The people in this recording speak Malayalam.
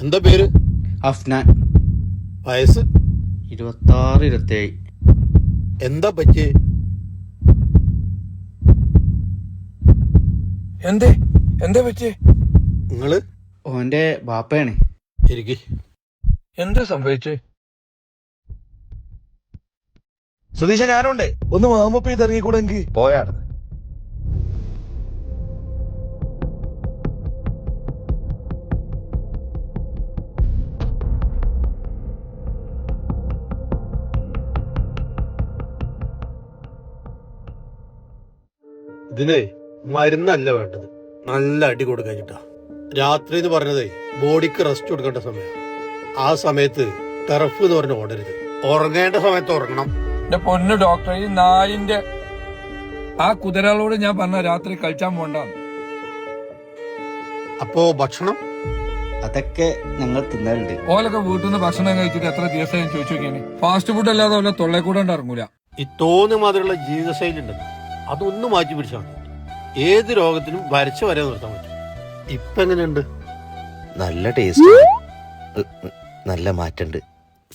എന്താ പേര്? അഫ്നാൻ. വയസ്സ്? 26-27. എന്താ പറ്റിയേ? എന്താ പറ്റിയേ? നിങ്ങള് ഓന്റെ ബാപ്പയാണ്. ഇരിക്കി. എന്താ സംഭവിച്ചേ? സുധീഷ, ഞാനുണ്ട്. ഒന്ന് വാമപ്പ് ചെയ്ത് ഇറങ്ങിക്കൂടെങ്കിൽ പോയാണ്. ഇതിനെ മരുന്നല്ല വേണ്ടത്, നല്ല അടി കൊടുക്കാഞ്ഞിട്ടാ. രാത്രി എന്ന് പറഞ്ഞതേ ബോഡിക്ക് റെസ്റ്റ് കൊടുക്കേണ്ട സമയം. ആ സമയത്ത് ടെറഫ് എന്ന് പറഞ്ഞ് ഓടരുത്. ഉറങ്ങേണ്ട സമയത്ത് ഉറങ്ങണം. എന്റെ പൊന്നു ഡോക്ടർ, ഈ നായിന്റെ ആ കുതിരകളോട് ഞാൻ പറഞ്ഞ രാത്രി കളിച്ചാൻ പോണ്ട. അപ്പോ ഭക്ഷണം അതൊക്കെ ഞങ്ങൾ തിന്നലുണ്ട്. ഓലൊക്കെ വീട്ടിൽ നിന്ന് ഭക്ഷണം കഴിച്ചിട്ട് എത്ര ദിവസം ചോദിച്ചു നോക്കിയാണ്. ഫാസ്റ്റ് ഫുഡ് അല്ലാതെ വല്ല തൊള്ളേ കൂടെ ഇറങ്ങൂല. ഈ തോന്നിയ മാതിരിയുള്ള ജീവിതശൈലി ഉണ്ടെന്ന് അതൊന്നും മാറ്റി പിടിച്ചാൽ മതി. ഏത് രോഗത്തിനും വരച്ച് വരെ നിർത്താൻ പറ്റും. ഇപ്പൊ എങ്ങനെയുണ്ട്? നല്ല ടേസ്റ്റ്, നല്ല മാറ്റണ്ട്.